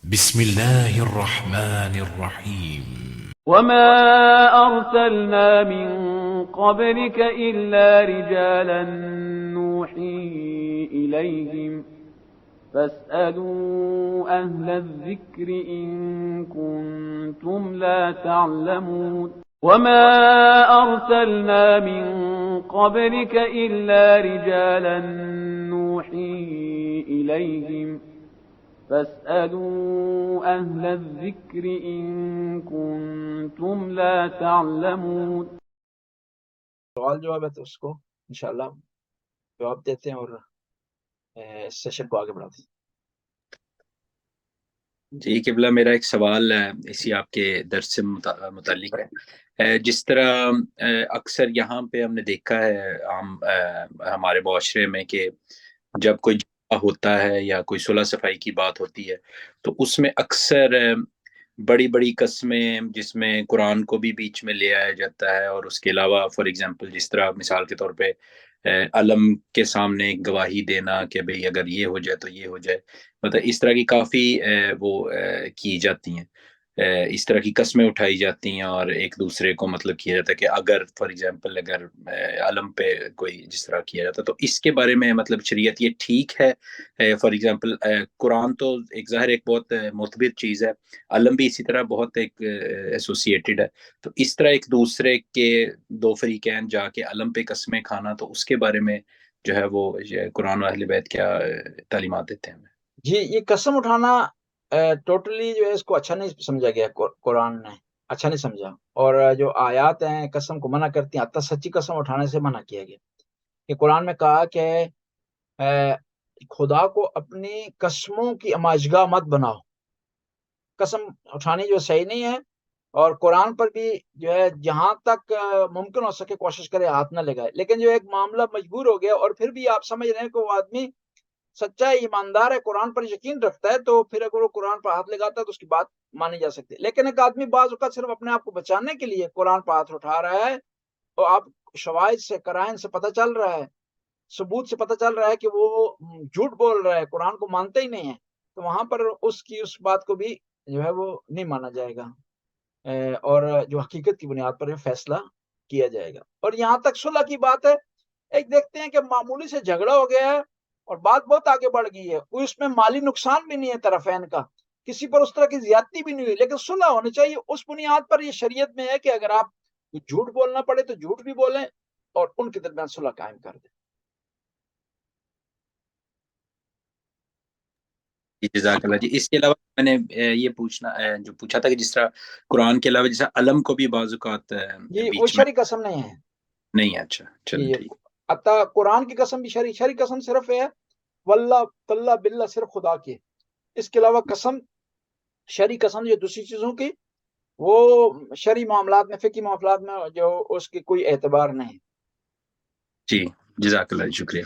بسم الله الرحمن الرحيم. وما أرسلنا من قبلك إلا رجالا نوحي إليهم فاسألوا أهل الذكر إن كنتم لا تعلمون وما أرسلنا من قبلك إلا رجالا نوحي إليهم فاسألوا أهل الذكر إن كنتم لا تعلمون. سوال جواب ہے تو اس کو انشاءاللہ جواب دیتے ہیں اور اس سیشن کو آگے بڑھاتے ہیں. جی قبلہ، میرا ایک سوال اسی آپ کے درس سے متعلق ہے. جس طرح اکثر یہاں پہ ہم نے دیکھا ہے ہمارے معاشرے میں کہ جب کوئی جھگڑا ہوتا ہے یا کوئی صلح صفائی کی بات ہوتی ہے تو اس میں اکثر بڑی بڑی قسمیں، جس میں قرآن کو بھی بیچ میں لے آیا جاتا ہے، اور اس کے علاوہ فار ایگزامپل جس طرح مثال کے طور پہ علم کے سامنے گواہی دینا کہ بھئی اگر یہ ہو جائے تو یہ ہو جائے، مطلب اس طرح کی کافی وہ کی جاتی ہیں، اس طرح کی قسمیں اٹھائی جاتی ہیں، اور ایک دوسرے کو مطلب کیا جاتا ہے کہ اگر فار ایگزامپل اگر علم پہ کوئی جس طرح کیا جاتا ہے تو اس کے بارے میں مطلب شریعت یہ ٹھیک ہے؟ فار ایگزامپل قرآن تو ایک ظاہر ایک بہت مثبت چیز ہے، علم بھی اسی طرح بہت ایک ایسوسیٹڈ ہے، تو اس طرح ایک دوسرے کے دو فریقین جا کے علم پہ قسمیں کھانا، تو اس کے بارے میں جو ہے وہ قرآن و اہل بیت کیا تعلیمات دیتے ہیں؟ جی، یہ قسم اٹھانا ٹوٹلی جو ہے اس کو اچھا نہیں سمجھا گیا، قرآن نے اچھا نہیں سمجھا، اور جو آیات ہیں قسم کو منع کرتی ہیں، حتیٰ سچی قسم اٹھانے سے منع کیا گیا. کہ قرآن میں کہا کہ خدا کو اپنی قسموں کی اماجگاہ مت بناؤ. قسم اٹھانی جو صحیح نہیں ہے، اور قرآن پر بھی جو ہے جہاں تک ممکن ہو سکے کوشش کرے ہاتھ نہ لگائے. لیکن جو ایک معاملہ مجبور ہو گیا، اور پھر بھی آپ سمجھ رہے ہیں کہ وہ آدمی سچا ایماندار ہے، قرآن پر یقین رکھتا ہے، تو پھر اگر وہ قرآن پر ہاتھ لگاتا ہے تو اس کی بات مانی جا سکتی ہے. لیکن ایک آدمی بعض اوقات صرف اپنے آپ کو بچانے کے لیے قرآن پر ہاتھ اٹھا رہا ہے، تو آپ شواہد سے، قرائن سے پتہ چل رہا ہے، ثبوت سے پتہ چل رہا ہے کہ وہ جھوٹ بول رہا ہے، قرآن کو مانتے ہی نہیں ہے، تو وہاں پر اس کی اس بات کو بھی جو ہے وہ نہیں مانا جائے گا، اور جو حقیقت کی بنیاد پر فیصلہ کیا جائے گا. اور یہاں تک صلح کی بات ہے، ایک دیکھتے ہیں کہ معمولی سے جھگڑا ہو گیا ہے اور بات بہت آگے بڑھ گئی ہے، کوئی اس میں مالی نقصان بھی نہیں ہے طرفین کا، کسی پر اس طرح کی زیادتی بھی نہیں ہوئی، لیکن صلح ہونی چاہیے. اس بنیاد پر یہ شریعت میں ہے کہ اگر آپ جھوٹ بولنا پڑے تو جھوٹ بھی بولیں اور ان کے درمیان صلح قائم کر دیں. جزاک اللہ جی. اس کے علاوہ میں نے یہ جو پوچھا تھا کہ جس طرح قرآن کے علاوہ جیسا علم کو بھی بعض اوقات جی، وہ بیچ میں شرعی قسم نہیں ہے. نہیں ہے. اچھا چلیں ٹھیک. حتیٰ قرآن کی قسم بھی شرعی قسم صرف ہے واللہ تاللہ باللہ، صرف خدا کی. اس کے علاوہ قسم، شرعی قسم جو دوسری چیزوں کی، وہ شرعی معاملات میں، فقہی معاملات میں جو اس کی کوئی اعتبار نہیں. جی جزاک اللہ جی، شکریہ.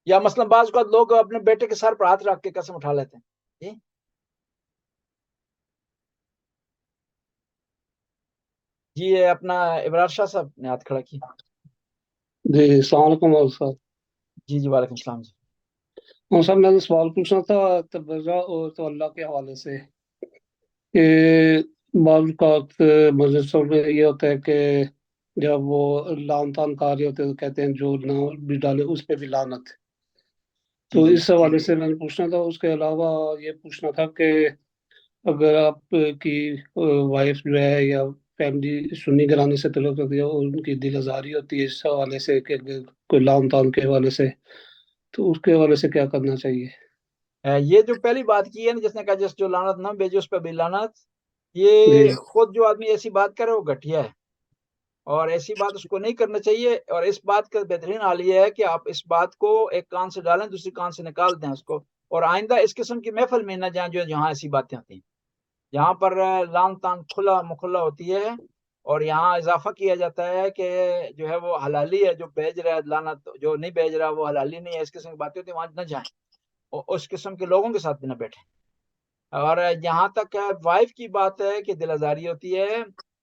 یا مثلا بعض اوقات لوگ اپنے بیٹے کے سر پر ہاتھ رکھ کے قسم اٹھا لیتے ہیں. جی یہ اپنا ابرار شاہ صاحب نے ہاتھ کھڑا کیا. جی السلام علیکم مولانا صاحب. جی جی وعلیکم السلام. جی مولانا صاحب میں نے سوال پوچھنا تھا تبرہ اور تو اللہ کے حوالے سے، کہ بعض اوقات مجلسوں میں یہ ہوتا ہے کہ جب وہ لعن طعن کر رہے ہوتے ہیں تو کہتے ہیں جو نہ بھی ڈالے اس پہ بھی لعنت. تو اس حوالے سے میں نے پوچھنا تھا. اس کے علاوہ یہ پوچھنا تھا کہ اگر آپ کی وائف جو ہے یا فیملی سنی گھرانے سے تعلق رکھتی ہے اور ان کی دل آزاری ہوتی ہے اس حوالے سے کہ کوئی لعن طعن کے حوالے سے، تو اس کے حوالے سے کیا کرنا چاہیے؟ یہ جو پہلی بات کی ہے نا، جس نے کہا جس جو لعنت نہ بھیجے اس پہ بھی لعنت، یہ خود جو آدمی ایسی بات کرے وہ گھٹیا ہے، اور ایسی بات اس کو نہیں کرنا چاہیے. اور اس بات کا بہترین حال یہ ہے کہ آپ اس بات کو ایک کان سے ڈالیں، دوسری کان سے نکال دیں اس کو، اور آئندہ اس قسم کی محفل میں نہ جائیں جہاں ایسی باتیں ہوتی ہیں، جہاں پر لعن طعن کھلا مکھلا ہوتی ہے، اور یہاں اضافہ کیا جاتا ہے کہ جو ہے وہ حلالی ہے، جو بھیج رہا ہے لعنت، جو نہیں بھیج رہا وہ حلالی نہیں ہے، اس قسم کی باتیں ہوتی ہیں، وہاں نہ جائیں اور اس قسم کے لوگوں کے ساتھ بھی نہ بیٹھیں. اور جہاں تک وائف کی بات ہے کہ دل آزاری ہوتی ہے،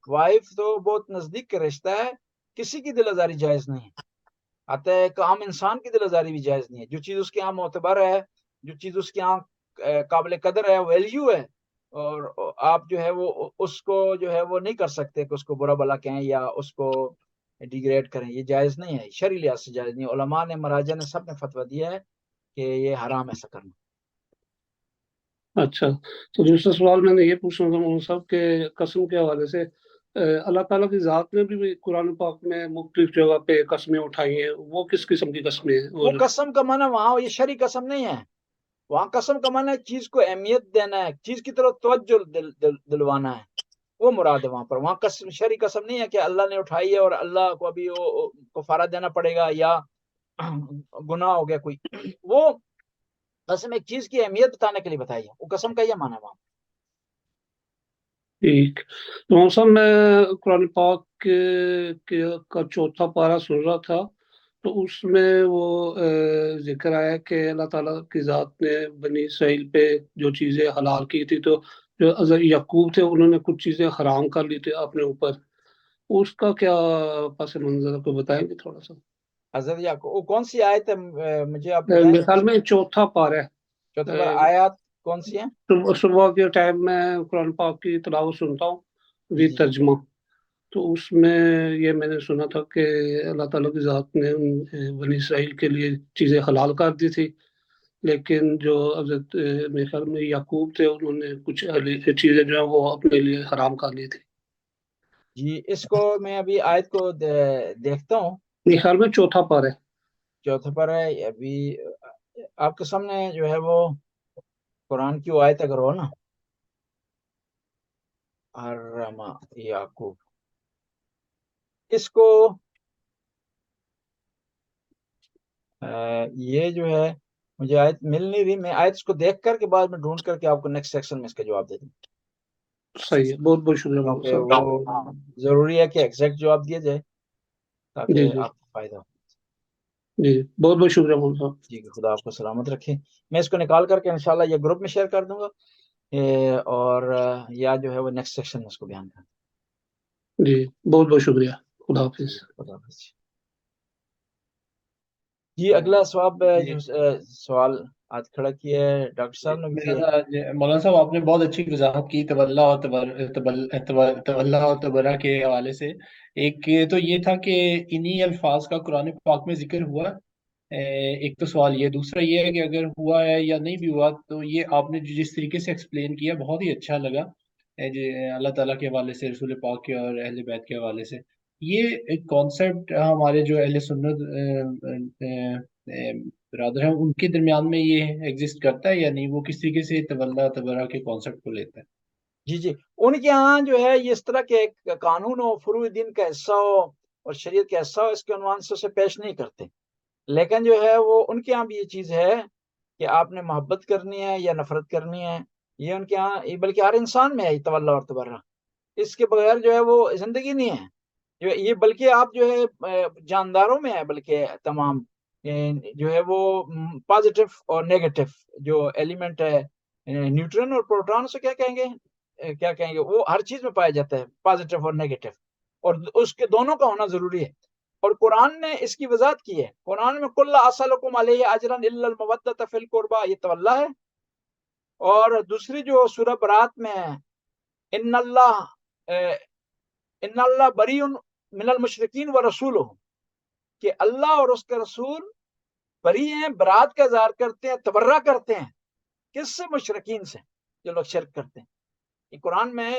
وائف تو بہت نزدیک کا رشتہ ہے، کسی کی دل آزاری جائز نہیں ہے، حتی ایک عام انسان کی دل آزاری بھی جائز نہیں ہے. جو چیز اس کے یہاں معتبر ہے، جو چیز اس کے یہاں قابل قدر ہے، ویلیو ہے، اور آپ جو ہے وہ اس کو جو ہے وہ نہیں کر سکتے کہ اس کو برا بلا کہیں یا اس کو ڈیگریڈ کریں. یہ جائز نہیں ہے، شرعی لحاظ سے جائز نہیں. علماء نے، مراجع نے، سب نے فتویٰ دیا ہے کہ یہ حرام ایسا کرنا. اچھا، تو دوسرا سوال میں نے یہ پوچھنا تھا مولانا صاحب کہ قسم کے حوالے سے اللہ تعالیٰ کی ذات نے بھی قرآن پاک میں مختلف جگہ پہ قسمیں اٹھائی ہیں، وہ کس قسم کی قسمیں ہیں؟ وہ قسم کا معنی وہاں یہ شرعی قسم نہیں ہے. وہاں قسم کا معنی چیز کو اہمیت دینا ہے، چیز کی طرف توجہ دلوانا ہے، وہ مراد ہے وہاں پر. وہاں قسم شرعی قسم نہیں ہے کہ اللہ نے اٹھائی ہے اور اللہ کو ابھی وہ کفارہ دینا پڑے گا یا گناہ ہو گیا کوئی. وہ قسم ایک چیز کی اہمیت بتانے کے لیے بتائی ہے، وہ قسم کا یہ معنی ہے وہاں. ٹھیک. تو مولانا صاحب میں قرآن پاک کا چوتھا پارہ سن رہا تھا، تو اس میں وہ ذکر آیا کہ اللہ تعالیٰ کی ذات نے بنی اسرائیل پہ جو چیزیں حلال کی تھی، تو جو حضرت یعقوب تھے انہوں نے کچھ چیزیں حرام کر لی تھی اپنے اوپر. اس کا کیا پس منظر کو بتائیں گے تھوڑا سا؟ حضرت یعقوب، وہ کون سی آیت ہے مجھے آپ بتائیں؟ میرے خیال میں چوتھا پارہ ہے. چوتھے پر آیات کون سی ہیں؟ صبح کے ٹائم میں قرآن پاک کی تلاوت سنتا ہوں بھی ترجمہ، تو اس میں یہ میں نے سنا تھا کہ اللہ تعالیٰ کی ذات نے بنی اسرائیل کے لیے چیزیں حلال کر دی تھی، لیکن جو حضرت میرے خیال میں یعقوب تھے انہوں نے کچھ چیزیں جو ہیں وہ اپنے لیے حرام کر لی تھی. جی اس کو میں ابھی آیت کو دیکھتا ہوں. میرے خیال میں چوتھا پارہ ہے. چوتھے پر ہے ابھی آپ کے سامنے جو ہے وہ قرآن کی آیت اگر ہو نا، حرما یعقوب، اس کو یہ جو ہے مجھے آیت مل نہیں رہی. میں آیت اس کو دیکھ کر کے بعد میں ڈھونڈ کر کے آپ کو نیکسٹ سیکشن میں اس کا جواب دے دوں. صحیح ہے، بہت بہت شکریہ مولانا کیونکہ صاحب. وہ ضروری ہے کہ ایگزیکٹ جواب دیا جائے جی تاکہ جی آپ کو فائدہ ہو. جی، بہت بہت شکریہ مولانا صاحب. جی خدا آپ کو سلامت رکھے. میں اس کو نکال کر کے انشاءاللہ یہ گروپ میں شیئر کر دوں گا، اور یا جو ہے وہ نیکسٹ سیکشن میں اس کو بیان کر دوں. جی بہت بہت شکریہ. خدا حافظ. خدا حافظ. جی اگلا سوال آج کھڑا کیا ہے ڈاکٹر صاحب نے بھی کیا. مولانا صاحب آپ نے بہت اچھی وضاحت کی تولا اور تبرہ کے حوالے سے. ایک تو یہ تھا کہ انہی الفاظ کا قرآن پاک میں ذکر ہوا. ایک تو سوال یہ، دوسرا یہ ہے کہ اگر ہوا ہے یا نہیں بھی ہوا، تو یہ آپ نے جس طریقے سے ایکسپلین کیا بہت ہی اچھا لگا، اللہ تعالیٰ کے حوالے سے، رسول پاک کے اور اہل بیت کے حوالے سے. یہ ایک کانسیپٹ ہمارے جو اہل سنت برادر ہیں ان کے درمیان میں یہ ایگزسٹ کرتا ہے یا نہیں؟ وہ کس طریقے سے تولا تبرہ کے کانسیپٹ کو لیتا ہے؟ جی ان کے ہاں جو ہے یہ اس طرح کے ایک قانون ہو، فروع دین کا حصہ ہو اور شریعت کا حصہ ہو، اس کے عنوان سے اسے پیش نہیں کرتے. لیکن جو ہے وہ ان کے ہاں بھی یہ چیز ہے کہ آپ نے محبت کرنی ہے یا نفرت کرنی ہے، یہ ان کے ہاں، بلکہ ہر انسان میں ہے تولا اور تبرہ. اس کے بغیر جو ہے وہ زندگی نہیں ہے. یہ بلکہ آپ جو ہے جانداروں میں ہے، بلکہ تمام جو ہے وہ پازیٹو اور نیگیٹو جو ایلیمنٹ ہے، نیوٹرن اور پروٹون سے کیا کہیں گے وہ ہر چیز میں پایا جاتا ہے، پازیٹو اور نیگیٹو، اور اس کے دونوں کا ہونا ضروری ہے. اور قرآن نے اس کی وضاحت کی ہے. قرآن میں کل اسألکم علیہ اجرا الا المودۃ فی القربى، یہ تولا ہے. اور دوسری جو سورہ برات میں ان اللہ بری من المشرکین ورسولہ، کہ اللہ اور اس کے رسول بری ہیں، برات کا اظہار کرتے ہیں، تبرہ کرتے ہیں. کس سے؟ مشرکین سے، جو لوگ شرک کرتے ہیں. یہ قرآن میں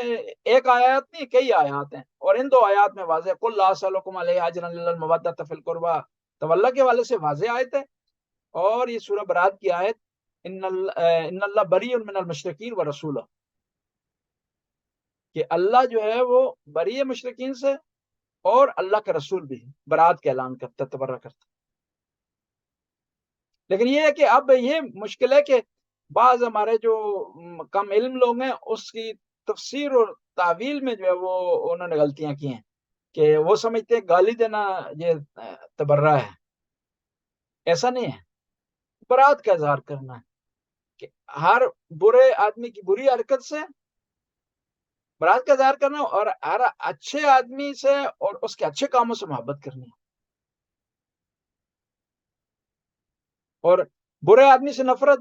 ایک آیات نہیں، کئی آیات ہیں، اور ان دو آیات میں واضح قل لا اسألکم علیہ اجرا الا المودۃ فی القربى تولا کے والے سے واضح آیت ہے. اور یہ سورہ برات کی آیت ان اللہ بری من المشرکین ورسولہ، کہ اللہ جو ہے وہ بری ہے مشرکین سے اور اللہ کا رسول بھی برات کا اعلان کرتا، تبرہ کرتا. لیکن یہ ہے کہ اب یہ مشکل ہے کہ بعض ہمارے جو کم علم لوگ ہیں اس کی تفسیر اور تعویل میں جو ہے وہ انہوں نے غلطیاں کی ہیں، کہ وہ سمجھتے ہیں گالی دینا یہ تبرہ ہے. ایسا نہیں ہے. برات کا اظہار کرنا ہے کہ ہر برے آدمی کی بری حرکت سے برات کا اظہار کرنا، اور ہر اچھے آدمی سے اور اس کے اچھے کاموں سے محبت کرنی ہے، اور برے آدمی سے نفرت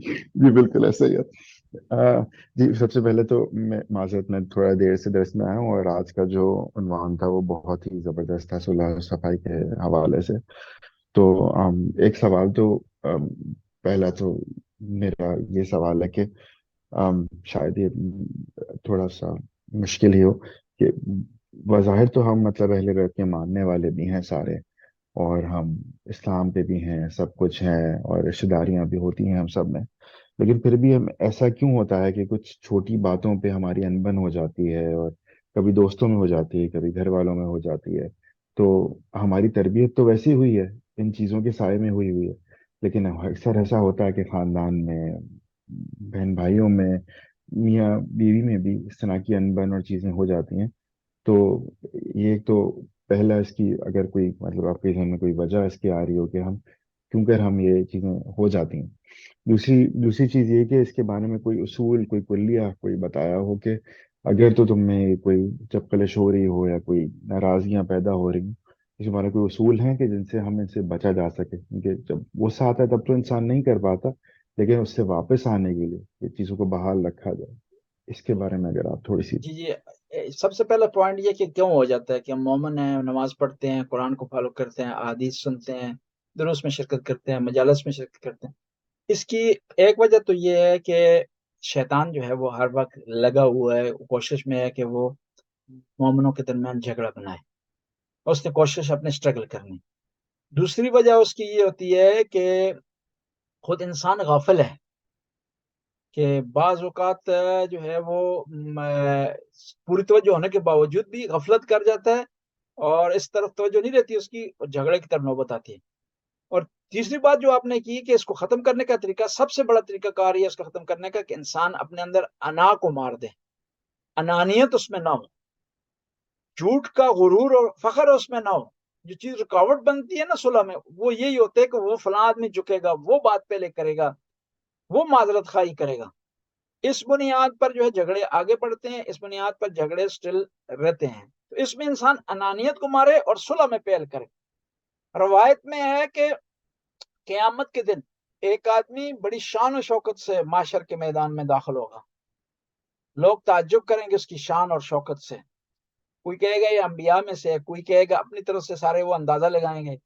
جی بالکل ایسا ہی ہے. جی سب سے پہلے تو میں معذرت، میں تھوڑا دیر سے درس میں آیا ہوں، اور آج کا جو عنوان تھا وہ بہت ہی زبردست تھا صلح و صفائی کے حوالے سے. تو ایک سوال تو پہلا تو میرا یہ سوال ہے کہ شاید یہ تھوڑا سا مشکل ہی ہو کہ بظاہر تو ہم مطلب اہل بیت کے ماننے والے بھی ہیں سارے، اور ہم اسلام پہ بھی ہیں، سب کچھ ہیں، اور رشتہ داریاں بھی ہوتی ہیں ہم سب میں. لیکن پھر بھی ہم ایسا کیوں ہوتا ہے کہ کچھ چھوٹی باتوں پہ ہماری انبن ہو جاتی ہے، اور کبھی دوستوں میں ہو جاتی ہے، کبھی گھر والوں میں ہو جاتی ہے. تو ہماری تربیت تو ویسی ہوئی ہے، ان چیزوں کے سائے میں ہوئی ہے، لیکن اکثر ایسا ہوتا ہے کہ خاندان میں، بہن بھائیوں میں، میاں بیوی میں بھی اس طرح کی انبن اور چیزیں ہو جاتی ہیں. تو یہ تو پہلا اس کی اگر کوئی مطلب آپ کے ذہن میں کوئی وجہ اس کی آ رہی ہو کہ ہم کیوں کر ہم یہ چیزیں ہو جاتی ہیں. دوسری چیز یہ کہ اس کے بارے میں کوئی اصول، کوئی کلیہ کوئی بتایا ہو کہ اگر تو تم میں کوئی جب کلش ہو رہی ہو یا کوئی ناراضیاں پیدا ہو رہی ہوں، اس کے بارے میں کوئی اصول ہیں کہ جن سے ہم ان سے بچا جا سکے، کیونکہ جب غصہ آتا ہے تب تو انسان نہیں کر پاتا، لیکن اس سے واپس آنے کے لیے یہ چیزوں کو بحال رکھا جائے. اس کے بارے میں اگر آپ تھوڑی سی. جی سب سے پہلا پوائنٹ یہ کہ کیوں ہو جاتا ہے کہ ہم مومن ہیں، نماز پڑھتے ہیں، قرآن کو فالو کرتے ہیں، احادیث سنتے ہیں، دروس میں شرکت کرتے ہیں، مجالس میں شرکت کرتے ہیں. اس کی ایک وجہ تو یہ ہے کہ شیطان جو ہے وہ ہر وقت لگا ہوا ہے، کوشش میں ہے کہ وہ مومنوں کے درمیان جھگڑا بنائے. اس نے کوشش اپنے اسٹرگل کرنی. دوسری وجہ اس کی یہ ہوتی ہے کہ خود انسان غافل ہے، کہ بعض اوقات جو ہے وہ پوری توجہ ہونے کے باوجود بھی غفلت کر جاتا ہے، اور اس طرف توجہ نہیں رہتی اس کی، جھگڑے کی طرف نوبت آتی ہے. اور تیسری بات جو آپ نے کی کہ اس کو ختم کرنے کا طریقہ، سب سے بڑا طریقہ کار یہ اس کو ختم کرنے کا کہ انسان اپنے اندر انا کو مار دے، انانیت اس میں نہ ہو، جھوٹ کا غرور اور فخر اس میں نہ ہو. جو چیز رکاوٹ بنتی ہے نا صلح میں، وہ یہی ہوتے ہے کہ وہ فلاں آدمی جھکے گا، وہ بات پہلے کرے گا، وہ معذرت خواہی کرے گا. اس بنیاد پر جو ہے جھگڑے آگے بڑھتے ہیں، اس بنیاد پر جھگڑے سٹل رہتے ہیں. تو اس میں انسان انانیت کو مارے اور صلح میں پہل کرے. روایت میں ہے کہ قیامت کے دن ایک آدمی بڑی شان و شوکت سے معاشر کے میدان میں داخل ہوگا. لوگ تعجب کریں گے اس کی شان اور شوکت سے. کوئی کہے گا یہ انبیاء میں سے ہے، کوئی کہے گا اپنی طرف سے سارے وہ اندازہ لگائیں گے،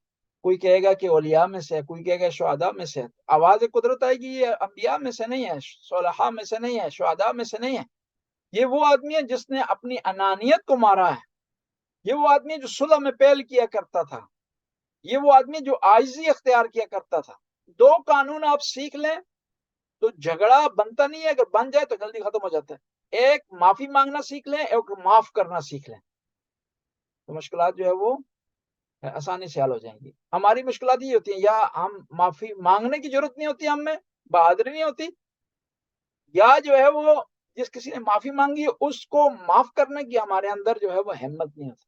کوئی کہے گا کہ اولیاء میں سے ہے، کوئی کہے گا شہداء میں سے ہے. آواز قدرت آئے گی یہ انبیاء میں سے نہیں ہے، صالحاء میں سے نہیں ہے، شہداء میں سے نہیں ہے. یہ وہ آدمی ہے جس نے اپنی انانیت کو مارا ہے. یہ وہ آدمی ہے جو صلح میں پہل کیا کرتا تھا. یہ وہ آدمی جو عاجزی اختیار کیا کرتا تھا. دو قانون آپ سیکھ لیں تو جھگڑا بنتا نہیں ہے، اگر بن جائے تو جلدی ختم ہو جاتا ہے. ایک معافی مانگنا سیکھ لیں، ایک معاف کرنا سیکھ لیں، تو مشکلات جو ہے وہ آسانی سے حل ہو جائیں گی. ہماری مشکلات یہ ہوتی ہیں، یا ہم معافی مانگنے کی ضرورت نہیں ہوتی، ہم میں بہادری نہیں ہوتی، یا جو ہے وہ جس کسی نے معافی مانگی اس کو معاف کرنے کی ہمارے اندر جو ہے وہ ہمت نہیں ہوتی.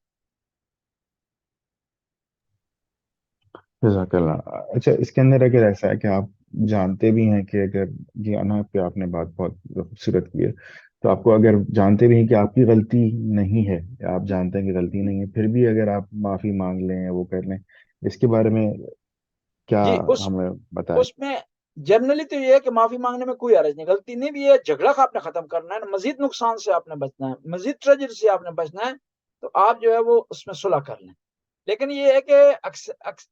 جزاک اللہ. اچھا اس کے اندر اگر ایسا ہے کہ آپ جانتے بھی ہیں کہ اگر یہ انا پہ آپ نے بات بہت خوبصورت کی ہے، تو آپ کو اگر جانتے بھی ہیں کہ آپ کی غلطی نہیں ہے، یا آپ جانتے ہیں کہ غلطی نہیں ہے، پھر بھی اگر آپ معافی مانگ لیں یا وہ کر لیں، اس کے بارے میں کیا جی ہمیں بتائیں. اس میں جنرلی تو یہ ہے کہ معافی مانگنے میں کوئی حرج نہیں. غلطی نہیں بھی ہے، جھگڑا آپ نے ختم کرنا ہے، مزید نقصان سے آپ نے بچنا ہے، مزید ٹریجڈی سے آپ نے بچنا ہے، تو آپ جو ہے وہ اس میں صلح کر لیں. لیکن یہ ہے کہ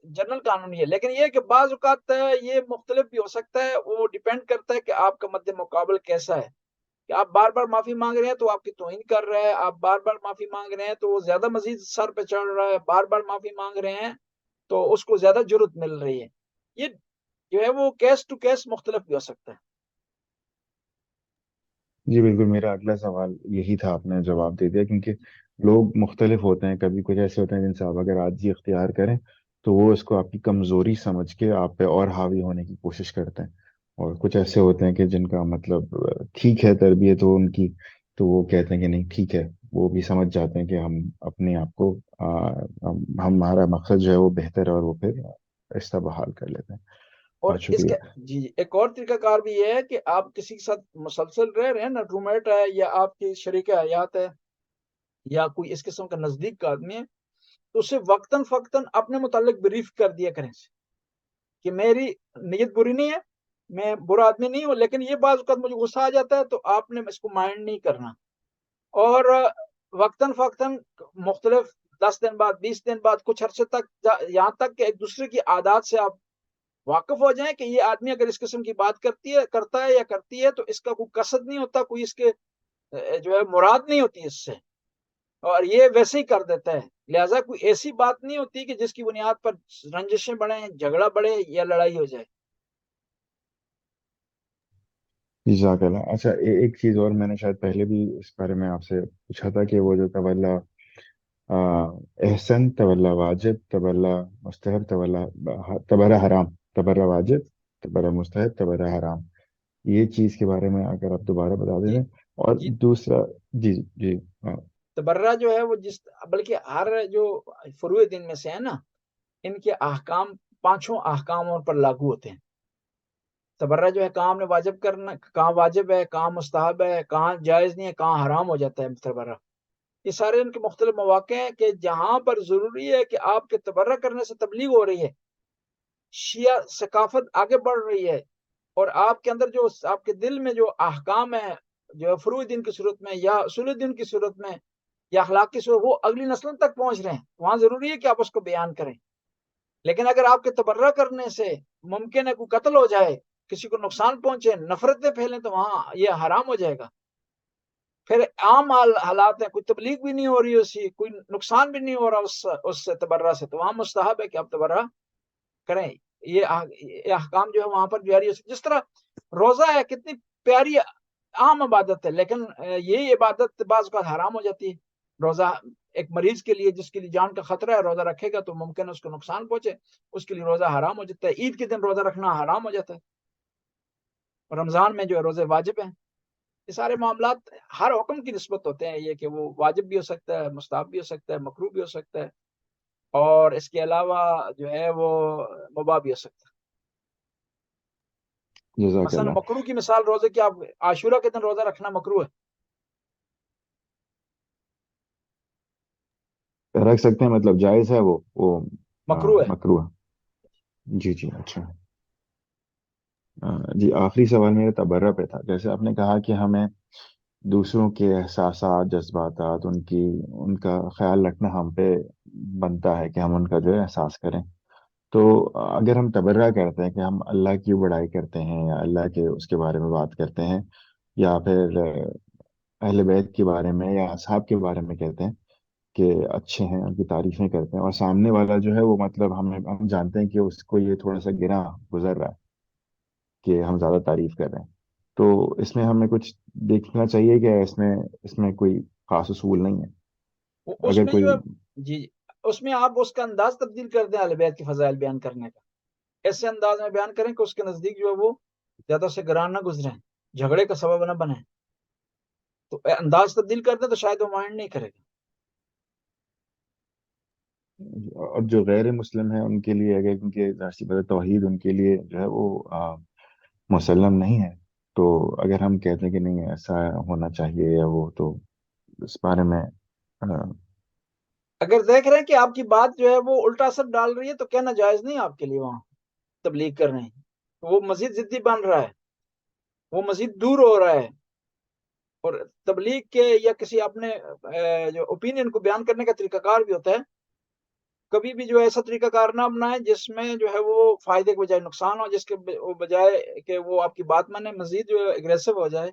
جنرل قانون یہ ہے، لیکن یہ ہے کہ بعض اوقات یہ مختلف بھی ہو سکتا ہے. وہ ڈیپینڈ کرتا ہے کہ آپ کا مد مقابل کیسا ہے. کہ آپ بار بار معافی مانگ رہے ہیں تو آپ کی توہین کر رہا ہے، آپ بار بار معافی مانگ رہے ہیں تو وہ زیادہ مزید سر پہ چڑھ رہا ہے، بار بار معافی مانگ رہے ہیں تو اس کو زیادہ جرت مل رہی ہے. یہ جو ہے وہ کیس ٹو کیس مختلف بھی ہو سکتا ہے. جی بالکل، میرا اگلا سوال یہی تھا، آپ نے جواب دے دیا. کیونکہ لوگ مختلف ہوتے ہیں، کبھی کچھ ایسے ہوتے ہیں جن سے آپ اگر عاجزی اختیار کریں تو وہ اس کو آپ کی کمزوری سمجھ کے آپ پہ اور حاوی ہونے کی کوشش کرتے ہیں، اور کچھ ایسے ہوتے ہیں کہ جن کا مطلب ٹھیک ہے تربیت ہو ان کی، تو وہ کہتے ہیں کہ نہیں ٹھیک ہے، وہ بھی سمجھ جاتے ہیں کہ ہم اپنے آپ کو ہمارا مقصد جو ہے وہ بہتر ہے، اور وہ پھر رشتہ بحال کر لیتے ہیں. اور بہت اس شکریہ. کا جی ایک اور طریقہ کار بھی یہ ہے کہ آپ کسی کے ساتھ مسلسل رہ رہے ہیں نا، رومیٹ ہے یا آپ کی شریک حیات ہے یا کوئی اس قسم کا نزدیک کا آدمی ہے، تو اسے وقتاً فوقتاً اپنے متعلق بریف کر دیا کریں کہ میری نیت بری نہیں ہے، میں برا آدمی نہیں ہوں، لیکن یہ بعض اوقات مجھے غصہ آ جاتا ہے تو آپ نے اس کو مائنڈ نہیں کرنا، اور وقتاً فوقتاً مختلف 10 دن بعد 20 دن بعد کچھ عرصے تک یہاں تک کہ ایک دوسرے کی عادات سے آپ واقف ہو جائیں کہ یہ آدمی اگر اس قسم کی بات کرتا ہے یا کرتی ہے تو اس کا کوئی قصد نہیں ہوتا، کوئی اس کے جو ہے مراد نہیں ہوتی اس سے، اور یہ ویسے ہی کر دیتا ہے، لہٰذا کوئی ایسی بات نہیں ہوتی کہ جس کی بنیاد پر رنجشیں بڑھیں، جھگڑا بڑھے یا لڑائی ہو جائے۔ جزاک اللہ۔ اچھا، ایک چیز اور میں نے شاید پہلے بھی اس بارے میں آپ سے پوچھا تھا کہ وہ جو تولا احسن، تولا واجب، تولا مستحب، تبرہ حرام، تبرہ واجب، تبرہ مستحب، تبرہ حرام، یہ چیز کے بارے میں اگر آپ دوبارہ بتا دیں جی دیں۔ اور جی دوسرا، جی جی، ہاں، تبرہ جو ہے وہ بلکہ ہر جو فروع دین میں سے ہے نا، ان کے احکام 5 احکاموں پر لاگو ہوتے ہیں۔ تبرہ جو ہے کہاں نے واجب کرنا، کہاں واجب ہے، کہاں مستحب ہے، کہاں جائز نہیں ہے، کہاں حرام ہو جاتا ہے تبرہ۔ یہ سارے ان کے مختلف مواقع ہیں کہ جہاں پر ضروری ہے کہ آپ کے تبرہ کرنے سے تبلیغ ہو رہی ہے، شیعہ ثقافت آگے بڑھ رہی ہے، اور آپ کے اندر جو آپ کے دل میں جو احکام ہے، جو فروع دین کی صورت میں یا اصول دین کی صورت میں یا اخلاق کی صورت، وہ اگلی نسلوں تک پہنچ رہے ہیں، وہاں ضروری ہے کہ آپ اس کو بیان کریں۔ لیکن اگر آپ کے تبرہ کرنے سے ممکن ہے کوئی قتل ہو جائے، کسی کو نقصان پہنچے، نفرتیں پھیلیں، تو وہاں یہ حرام ہو جائے گا۔ پھر عام حالات ہیں، کوئی تبلیغ بھی نہیں ہو رہی، اسی کوئی نقصان بھی نہیں ہو رہا اس سے تبرہ سے، تو وہاں مستحب ہے کہ آپ تبرہ کریں۔ یہ احکام جو ہے وہاں پر جاری ہے، جس طرح روزہ ہے، کتنی پیاری عام عبادت ہے، لیکن یہ عبادت بعض اوقات حرام ہو جاتی ہے۔ روزہ ایک مریض کے لیے جس کے لیے جان کا خطرہ ہے، روزہ رکھے گا تو ممکن ہے اس کو نقصان پہنچے، اس کے لیے روزہ حرام ہو جاتا ہے۔ عید کے دن روزہ رکھنا حرام ہو جاتا ہے، رمضان میں جو ہے روزے واجب ہیں۔ یہ سارے معاملات ہر حکم کی نسبت ہوتے ہیں، یہ کہ وہ واجب بھی ہو سکتا ہے، مستحب بھی ہو سکتا ہے، مکروہ بھی ہو سکتا ہے، اور اس کے علاوہ جو ہے وہ مباح بھی ہو سکتا ہے۔ جزاک مثلا اللہ۔ مکروہ کی مثال روزے کی، آپ عاشورہ کے دن روزہ رکھنا مکروہ ہے، رکھ سکتے ہیں، مطلب جائز ہے وہ مکروہ ہے۔ مکروہ۔ جی جی، اچھا۔ جی، آخری سوال میرا تبرہ پہ تھا۔ جیسے آپ نے کہا کہ ہمیں دوسروں کے احساسات، جذباتات، ان کا خیال رکھنا ہم پہ بنتا ہے کہ ہم ان کا جو ہے احساس کریں۔ تو اگر ہم تبرہ کرتے ہیں کہ ہم اللہ کی بڑائی کرتے ہیں یا اللہ کے اس کے بارے میں بات کرتے ہیں، یا پھر اہل بیت کے بارے میں یا اصحاب کے بارے میں کہتے ہیں کہ اچھے ہیں، ان کی تعریفیں کرتے ہیں، اور سامنے والا جو ہے وہ مطلب ہم جانتے ہیں کہ اس کو یہ تھوڑا سا گناہ گزر رہا ہے کہ ہم زیادہ تعریف کر رہے ہیں، تو اس میں ہمیں کچھ دیکھنا چاہیے کہ اس میں کوئی خاص اصول نہیں ہے؟ اس اگر میں جو کوئی، ہے جی، اس میں آپ اس کا انداز تبدیل کر دیں اہل بیت کی فضائل بیان کرنے کا، ایسے انداز میں بیان کریں کہ اس کے نزدیک جو ہے وہ زیادہ سے گران نہ گزریں، جھگڑے کا سبب نہ بنیں، تو انداز تبدیل کر دیں تو شاید وہ مائنڈ نہیں کرے گا۔ اور جو غیر مسلم ہیں ان کے لیے، اگر کیونکہ ظاہر بات توحید ان کے لیے جو ہے وہ مسلم نہیں ہے، تو اگر ہم کہتے ہیں کہ نہیں ایسا ہونا چاہیے یا وہ، تو اس بارے میں آ، اگر دیکھ رہے ہیں کہ آپ کی بات جو ہے وہ الٹا اثر ڈال رہی ہے تو کہنا جائز نہیں آپ کے لیے وہاں تبلیغ کر رہے ہیں، وہ مزید ضدی بن رہا ہے، وہ مزید دور ہو رہا ہے، اور تبلیغ کے یا کسی اپنے جو اوپینین کو بیان کرنے کا طریقہ کار بھی ہوتا ہے، کبھی بھی جو ایسا طریقہ کار نہ اپنائیں جس میں جو ہے وہ فائدے کے بجائے نقصان ہو، جس کے بجائے کہ وہ آپ کی بات مانے مزید جو ہے اگریسو ہو جائے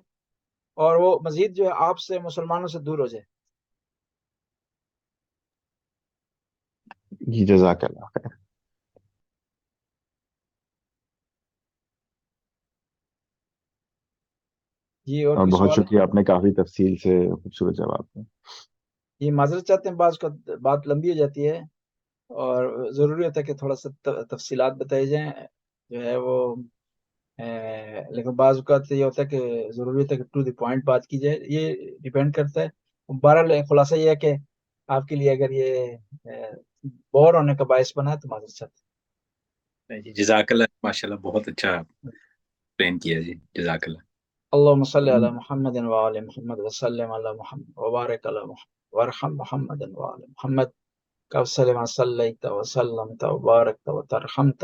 اور وہ مزید جو ہے آپ سے، مسلمانوں سے دور ہو جائے۔ جی، جزاک اللہ خیر۔ جی، اور اور کوئی بہت سوال ہے؟ شکریہ، آپ نے کافی تفصیل سے خوبصورت جواب دیا۔ یہ معذرت چاہتے ہیں، بعض کا بات لمبی ہو جاتی ہے اور ضروری ہوتا ہے کہ تھوڑا سا تفصیلات بتائی جائیں جو ہے وہ، لیکن بعض اوقات یہ ہوتا ہے کہ ضروری ہوتا ہے کہ ٹو دی پوائنٹ بات کی جائے، یہ ڈیپینڈ کرتا ہے۔ بہرحال خلاصہ یہ ہے کہ آپ کے لیے اگر یہ بور ہونے کا باعث بنا ہے تو معذرت چاہتے جی جزاک اللہ، ماشاء اللہ بہت اچھا ٹرین کیا جی، جزاک اللہ۔ ہیں۔ اللہم صلی علی محمد وآل محمد وسلم علی محمد وبارک علی محمد وارحم محمد وآل محمد كما صليت وسلمت وباركت وترحمت